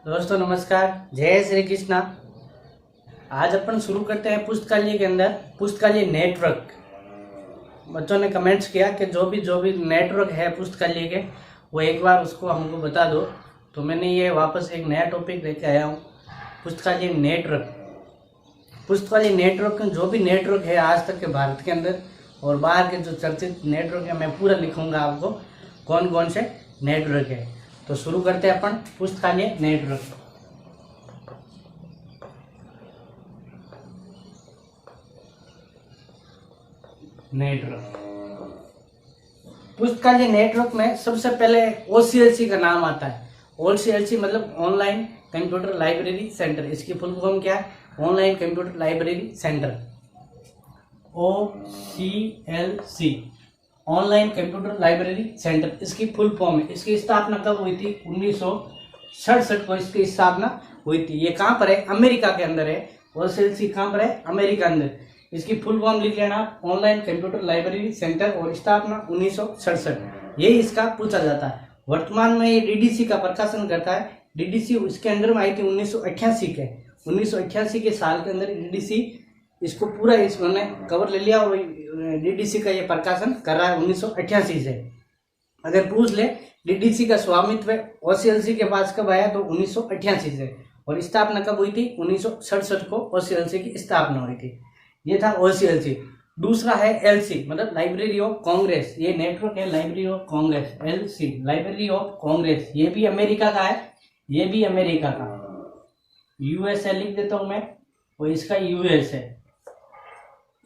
दोस्तों नमस्कार, जय श्री कृष्णा। आज अपन शुरू करते हैं पुस्तकालय के अंदर पुस्तकालय नेटवर्क। बच्चों ने कमेंट्स किया कि जो भी नेटवर्क है पुस्तकालय के वो एक बार उसको हमको बता दो, तो मैंने ये वापस एक नया टॉपिक लेके आया हूँ, पुस्तकालय नेटवर्क। पुस्तकालय नेटवर्क जो भी नेटवर्क है आज तक के भारत के अंदर और बाहर के जो चर्चित नेटवर्क है, मैं पूरा लिखूंगा आपको कौन कौन से नेटवर्क है। तो शुरू करते हैं अपन पुस्तकालय नेटवर्क। पुस्तकालय नेटवर्क में सबसे पहले OCLC का नाम आता है। OCLC मतलब ऑनलाइन कंप्यूटर लाइब्रेरी सेंटर। इसकी फुल फॉर्म क्या है? Online computer library centre, OCLC, online computer library centre इसकी फुल फॉर्म है। इसकी स्थापना कब हुई थी? 1967 को इसकी स्थापना हुई थी। ये कहाँ पर है? अमेरिका के अंदर है। OCLC कहाँ पर है? अमेरिका अंदर। इसकी फुल फॉर्म लिख लेना, ऑनलाइन कंप्यूटर लाइब्रेरी सेंटर, और स्थापना 1967। यही इसका पूछा जाता है। वर्तमान में ये DDC का प्रकाशन करता है। DDC इसके अंदर में आई थी 1988 के साल के अंदर DDC इसको पूरा इसने कवर ले लिया और DDC का ये प्रकाशन कर रहा है 1988 से। अगर पूछ ले DDC का स्वामित्व OCLC के पास कब आया, तो 1988 से। और स्थापना कब हुई थी? 1967 को OCLC की स्थापना हुई थी। ये था OCLC। दूसरा है LC मतलब लाइब्रेरी ऑफ कांग्रेस। ये नेटवर्क है library of Congress, LC library of Congress. ये भी अमेरिका का है, ये भी अमेरिका का। USA लिख देता हूं मैं, और इसका US है।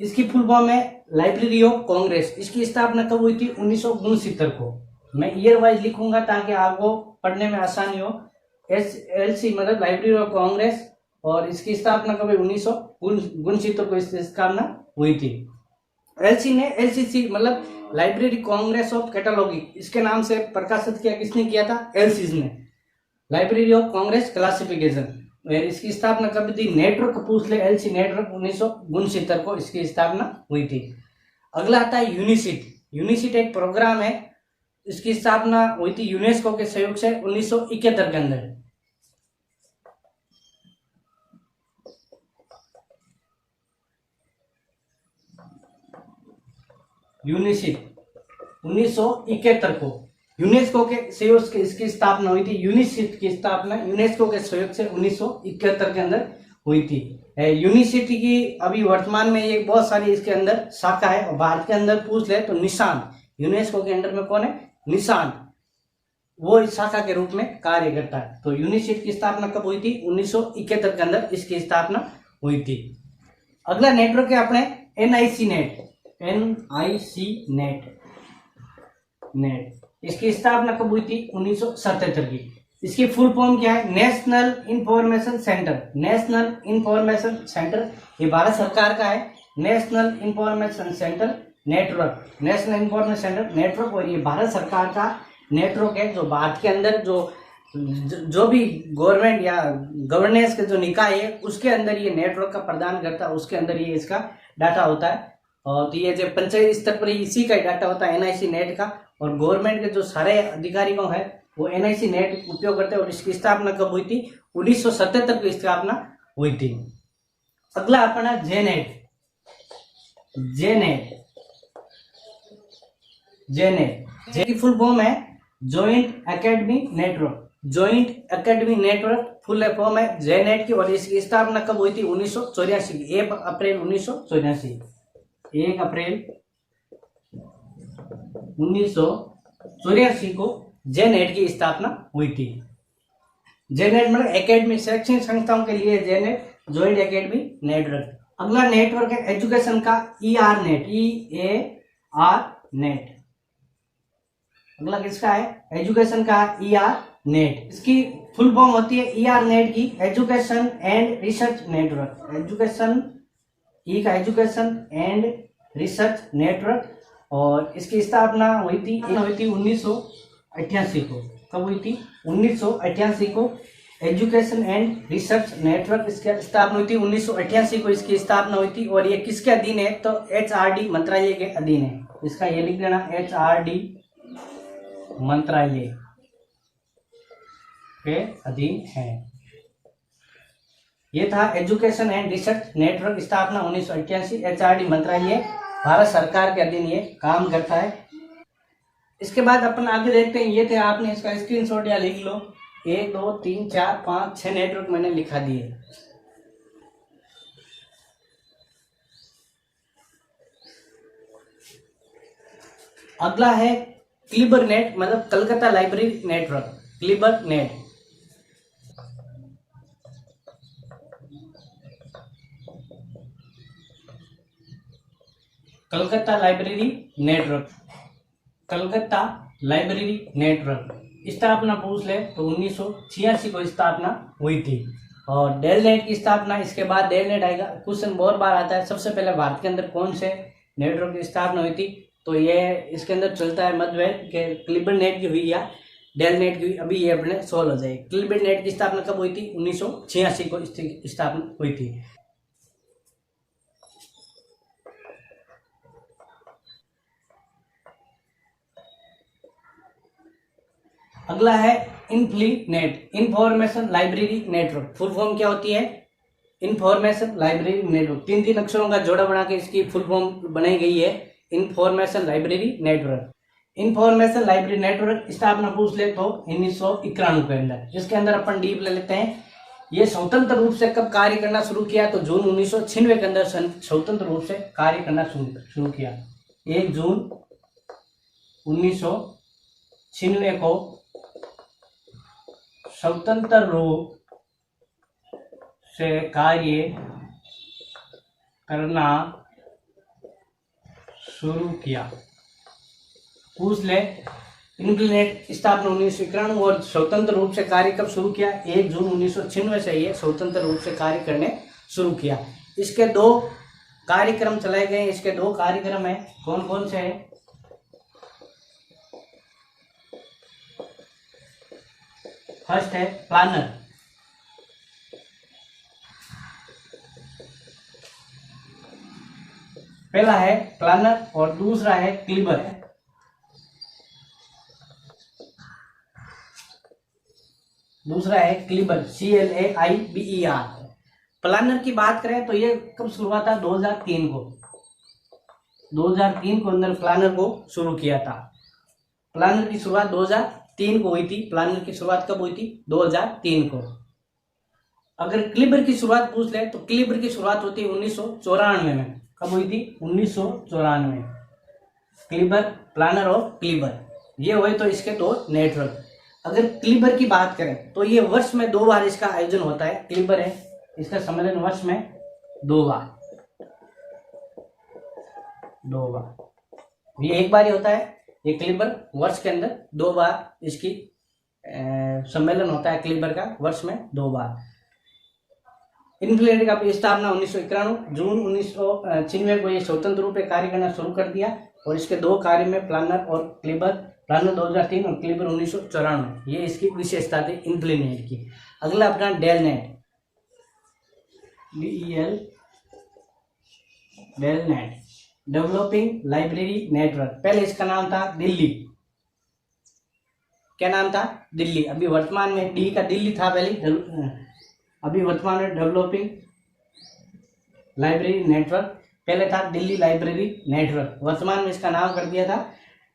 इसकी फुल फॉर्म है लाइब्रेरी ऑफ कांग्रेस। इसकी स्थापना कब हुई थी? 1969 को। मैं ईयर वाइज लिखूंगा ताकि आपको पढ़ने में आसानी हो। LC मतलब लाइब्रेरी ऑफ कांग्रेस, और इसकी स्थापना कब हुई? 1969 को इसकी स्थापना हुई थी। LCC मतलब लाइब्रेरी कांग्रेस ऑफ कैटलॉगिंग, इसके नाम से प्रकाशित किया किसने किया था? LC ने, लाइब्रेरी ऑफ कांग्रेस क्लासिफिकेशन। इसकी स्थापना कब थी? नेटवर्क पूछ ले, LC नेटवर्क 1969 को इसकी स्थापना हुई थी। अगला आता है यूनिसिट। यूनिसिट एक प्रोग्राम है, इसकी स्थापना हुई थी यूनेस्को के सहयोग से 1971 के अंदर। यूनिसिट 1971 को यूनेस्को के सहयोग से इसकी स्थापना हुई थी। यूनिसिट की स्थापना यूनेस्को के सहयोग से 1971 के अंदर हुई थी। यूनिसिट की अभी वर्तमान में ये बहुत सारी इसके अंदर शाखा है। और भारत के अंदर पूछ ले तो निशान, यूनेस्को के अंडर में कौन है? निशान, वो इस शाखा के रूप में कार्य करता है। तो यूनिसिट की स्थापना कब हुई थी? 1971 के अंदर इसकी स्थापना हुई थी। अगला नेटवर्क है अपने NIC नेट। इसकी स्थापना कब हुई थी? 1977 की। इसकी फुल फॉर्म क्या है? National information centre. National information centre ये भारत सरकार का है। National information centre network, national information centre network, और ये भारत सरकार का नेटवर्क है। जो भारत के अंदर जो भी गवर्नमेंट या गवर्नेंस के जो निकाय है उसके अंदर ये नेटवर्क का प्रदान करता है, उसके अंदर ये इसका डाटा होता है। और तो ये जो पंचायत स्तर पर इसी का डाटा होता है NIC नेट का। और गवर्नमेंट के जो सारे अधिकारियों है वो NIC नेट उपयोग करते हैं। और इसकी स्थापना कब हुई थी? 1977 की स्थापना हुई थी। अगला अपना जेनेट की फुल फॉर्म है joint academy network. Joint academy network full form है जेनेट की। और इसकी स्थापना कब हुई थी? 1984 की, 1 अप्रैल 1984। 1 अप्रैल 1984 को जेनेट की स्थापना हुई थी। जेनेट मतलब एकेडमी, शैक्षणिक संस्थाओं के लिए जेनेट, जॉइंट एकेडमी नेटवर्क। अगला नेटवर्क है एजुकेशन का ER नेट। अगला किसका है? एजुकेशन का ER नेट। इसकी फुल फॉर्म होती है ER नेट की education and research network. Education का एजुकेशन एंड रिसर्च नेटवर्क। और इसकी स्थापना हुई थी 1988 को। कब हुई थी? 1988 को एजुकेशन एंड रिसर्च नेटवर्क इसकी स्थापना हुई थी। 1988 को इसकी स्थापना हुई थी। और ये किसके अधीन है? तो HRD मंत्रालय के अधीन है। इसका ये लिख देना, HRD मंत्रालय। के अधीन है। ये था एजुकेशन एंड रिसर्च नेटवर्क, स्थापना 1988। HRD मंत्रालय भारत सरकार के अधीन ये काम करता है। इसके बाद अपन आगे देखते हैं। ये थे, आपने इसका स्क्रीनशॉट या लिख लो। 1 2 3 4 5 6 नेटवर्क मैंने लिखा दिए। अगला है क्लिबर नेट, मतलब कलकत्ता लाइब्रेरी नेटवर्क। क्लिबर net Calcutta library network, Calcutta library network स्थापना पूछ ले तो 1986 को स्थापना हुई थी। और डेल नेट की स्थापना, इसके बाद डेल नेट आएगा। क्वेश्चन बहुत बार आता है, सबसे पहले भारत के अंदर कौन से नेटवर्क की स्थापना हुई थी, तो ये इसके अंदर चलता है मतभेद के क्लिबर नेट की हुई या डेल नेट की। अभी ये अपने सोल्व हो जाए। क्लिबर नेट की स्थापना कब हुई थी? 1986 को इसकी स्थापना हुई थी। अगला है इनफ्ली net, information library network. Full form क्या होती है? Information library network. 3 अक्षरों का जोड़ा बना के इसकी फुल फॉर्म बनाई गई है, information library network. Information library network स्थापना पूछ ले तो 1991 के अंदर। इसके अंदर अपन डीप ले लेते हैं। ये स्वतंत्र रूप से कब कार्य करना शुरू किया? तो जून 1996 के अंदर स्वतंत्र रूप से कार्य करना शुरू किया। 1 जून 1996 को स्वतंत्र रूप से कार्य करना शुरू किया। पूछ ले इंटरनेट स्थापना 1991 और स्वतंत्र रूप से कार्य कब शुरू किया? 1 जून 1996 से ये स्वतंत्र रूप से कार्य करने शुरू किया। इसके 2 कार्यक्रम चलाए गए। इसके 2 कार्यक्रम है, कौन कौन से है? फर्स्ट है प्लानर, पहला है प्लानर और दूसरा है क्लिबर। दूसरा है क्लिबर, CLAIBER। प्लानर की बात करें तो ये कब शुरू हुआ था? 2003 को। 2003 को अंदर प्लानर को शुरू किया था। प्लानर की शुरुआत 2003 को हुई थी। प्लानर की शुरुआत कब हुई थी? 2003 को। अगर क्लिबर की शुरुआत पूछ ले तो क्लिबर की शुरुआत होती है 1994 में। कब हुई थी? 1994। क्लिबर, प्लानर और क्लिबर ये हुए तो इसके 2 नेटवर्क। अगर क्लिबर की बात करें तो ये वर्ष में 2 बार इसका आयोजन होता है। क्लिबर है, इसका सम्मेलन वर्ष में 2 बार। ये एक बार ही होता है। ये क्लिबर वर्ष के अंदर 2 बार इसकी सम्मेलन होता है। क्लिबर का वर्ष में 2 बार। इन्फ्लुएंट का स्थापना 1991 जून 1996 को ये स्वतंत्र रूप से कार्य करना शुरू कर दिया। और इसके 2 कार्य में प्लानर और क्लिबर, प्लानर 2003 और क्लिबर 1994, ये इसकी विशेषता थी इन्फ्लुएंट की। अगला अपना DELNET, DEL, DELNET developing library network. पहले इसका नाम था दिल्ली। क्या नाम था? दिल्ली। अभी वर्तमान में डी का दिल्ली था पहले, अभी वर्तमान में डेवलपिंग लाइब्रेरी नेटवर्क। पहले था दिल्ली लाइब्रेरी नेटवर्क, वर्तमान में इसका नाम कर दिया था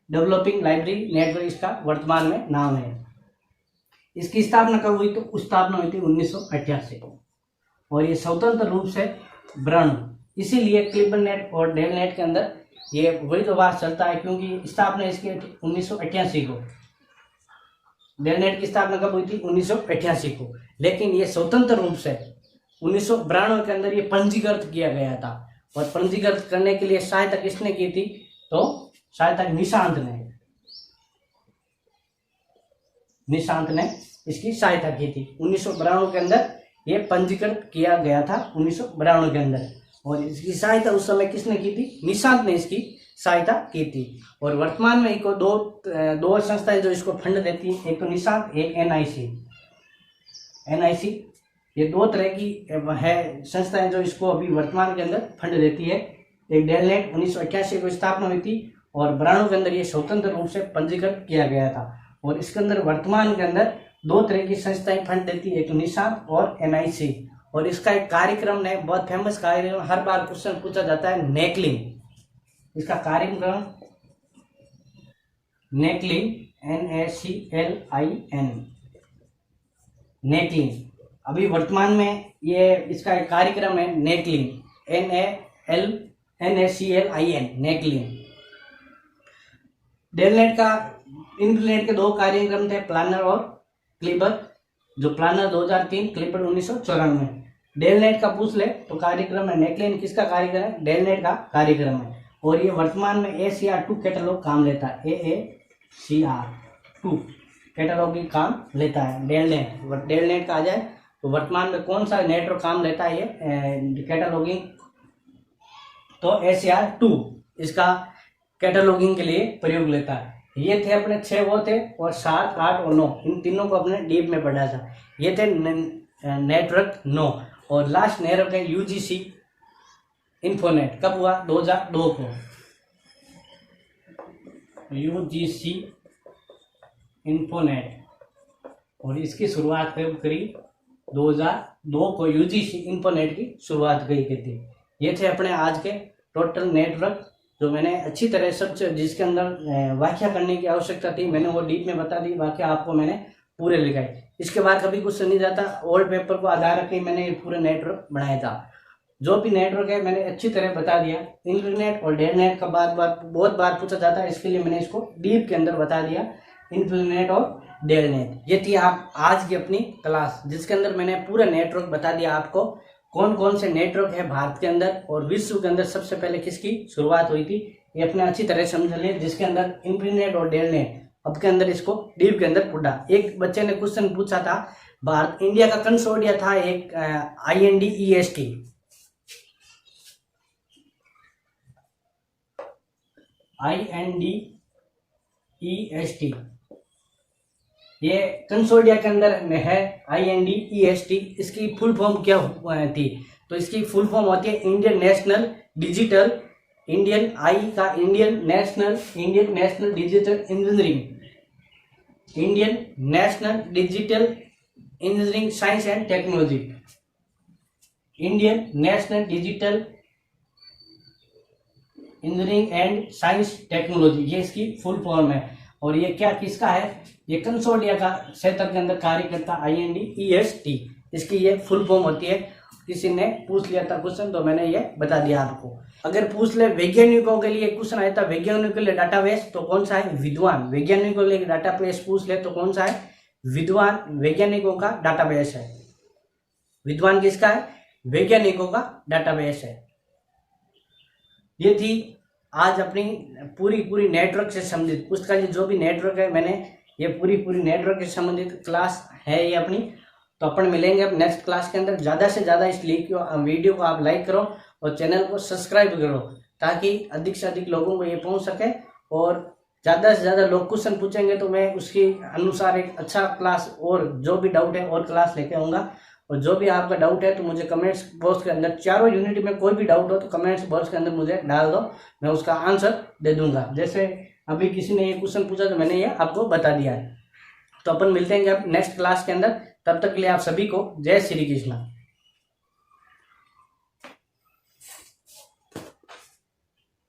डेवलपिंग लाइब्रेरी नेटवर्क। इसका वर्तमान में नाम है। इसकी स्थापना कब हुई? तो स्थापना हुई थी 1988 को। और ये स्वतंत्र रूप से ब्रांड, इसीलिए क्लिबर नेट और डेल नेट के अंदर ये वही तो बात चलता है, क्योंकि स्थापना इसकी 1988 को। डेल नेट की स्थापना कब हुई थी? 1988 को। लेकिन ये स्वतंत्र रूप से 1992 के अंदर ये पंजीकृत किया गया था। और पंजीकृत करने के लिए सहायता किसने की थी? तो सहायता निशांत ने इसकी सहायता की थी। 1992 के अंदर ये पंजीकृत किया गया था, 1992 के अंदर। और इसकी सहायता उस समय किसने की थी? निशांत ने इसकी सहायता की थी। और वर्तमान में इनको दो संस्थाएं जो इसको फंड देती है, एक तो निशांत, एक NIC। ये 2 तरह की है संस्थाएं जो इसको अभी वर्तमान के अंदर फंड देती है। एक डेल नेट 1988 को स्थापना हुई थी और 92 के अंदर ये स्वतंत्र रूप से पंजीकृत किया गया था। और इसके अंदर वर्तमान के अंदर दो तरह की संस्थाएं फंड देती है, एक निशान और NIC। और इसका एक कार्यक्रम है, बहुत फेमस कार्यक्रम, हर बार क्वेश्चन पूछा जाता है, नेकलिंग। इसका कार्यक्रम नेकलिंग, NACLIN, नेकलिंग। अभी वर्तमान में ये इसका एक कार्यक्रम है नेकलिंग, NACLIN, नेकलिंग। डेलनेट का इंटरनेट के दो कार्यक्रम थे, प्लानर और क्लिपर। जो प्लानर 2003, क्लिपर 1994। डेलनेट का पूछ ले तो कार्यक्रम है नेकलिन, किसका कार्यक्रम है? डेलनेट का कार्यक्रम है। और ये वर्तमान में ACR2 कैटलॉग काम लेता है, AACR2 कैटलॉग की काम लेता है डेलनेट। डेलनेट का आ जाए तो वर्तमान में कौन सा नेटवर्क काम लेता है ये कैटलॉगिंग? तो ACR2 इसका कैटलॉगिंग के लिए प्रयोग लेता है। ये थे अपने 6 वो थे, और 7, 8 और 9, इन तीनों को अपने डीप में पढ़ा था। ये थे नेटवर्क 9। और लास्ट नेटवर्क है UGC इन्फोनेट। कब हुआ? 2002 को। UGC इन्फोनेट, और इसकी शुरुआत करी 2002 को UGC इन्फोनेट की शुरुआत करी गई थी। ये थे अपने आज के टोटल नेटवर्क, जो मैंने अच्छी तरह सब जिसके अंदर व्याख्या करने की आवश्यकता थी मैंने वो डीप में बता दी, व्याख्या आपको मैंने पूरे लिखाई। इसके बाद कभी कुछ नहीं जाता, ओल्ड पेपर को आधार रख के मैंने ये पूरे नेटवर्क बनाया था। जो भी नेटवर्क है मैंने अच्छी तरह बता दिया। इंटरनेट और डेलनेट का बहुत बार पूछा जाता है, इसके लिए मैंने इसको डीप के अंदर बता दिया, इंटरनेट और डेलनेट। ये थी आप आज की अपनी क्लास, जिसके अंदर मैंने पूरा नेटवर्क बता दिया आपको, कौन कौन से नेटवर्क है भारत के अंदर और विश्व के अंदर सबसे पहले किसकी शुरुआत हुई थी, ये अपने अच्छी तरह समझ लिया। जिसके अंदर इंटरनेट और डेलनेट, अब के अंदर इसको डीप के अंदर पढ़ा। एक बच्चे ने क्वेश्चन पूछा था, भारत इंडिया का कंसोर्टिया था एक INDEST, ये कंसोर्टिया के अंदर है INDEST। इसकी फुल फॉर्म क्या थी? तो इसकी फुल फॉर्म होती है Indian national digital, Indian national digital engineering, Indian national digital engineering science and technology, Indian national digital engineering and science technology, ये इसकी फुल फॉर्म है। और ये क्या किसका है? ये कंसोर्टिया का क्षेत्र के अंदर कार्य करता INDEST, इसकी ये फुल फॉर्म होती है। किसी ने पूछ लिया था क्वेश्चन तो मैंने ये बता दिया आपको। अगर पूछ ले वैज्ञानिकों के लिए क्वेश्चन आया था, वैज्ञानिकों के लिए डाटाबेस तो कौन सा है? विद्वान। वैज्ञानिकों के लिए डाटाबेस पूछ ले तो कौन सा है? विद्वान। वैज्ञानिकों का डाटाबेस है। विद्वान किसका है? वैज्ञानिकों का डाटाबेस है। ये थी आज अपनी पूरी नेटवर्क से संबंधित पुस्तक, जो भी नेटवर्क है मैंने ये पूरी नेटवर्क से संबंधित क्लास है ये अपनी। तो अपन मिलेंगे अब नेक्स्ट क्लास के अंदर। ज़्यादा से ज़्यादा इस वीडियो को आप लाइक करो और चैनल को सब्सक्राइब करो, ताकि अधिक से अधिक लोगों को ये पहुंच सके। और ज़्यादा से ज़्यादा लोग क्वेश्चन पूछेंगे तो मैं उसके अनुसार एक अच्छा क्लास और जो भी डाउट है और क्लास लेके आऊँगा। और जो भी आपका डाउट है तो मुझे कमेंट्स बॉक्स के अंदर, चारों यूनिट में कोई भी डाउट हो तो कमेंट्स बॉक्स के अंदर मुझे डाल दो, मैं उसका आंसर दे दूंगा। जैसे अभी किसी ने ये क्वेश्चन पूछा तो मैंने ये आपको बता दिया है। तो अपन मिलते हैं अब नेक्स्ट क्लास के अंदर। तब तक के लिए आप सभी को जय श्री कृष्ण।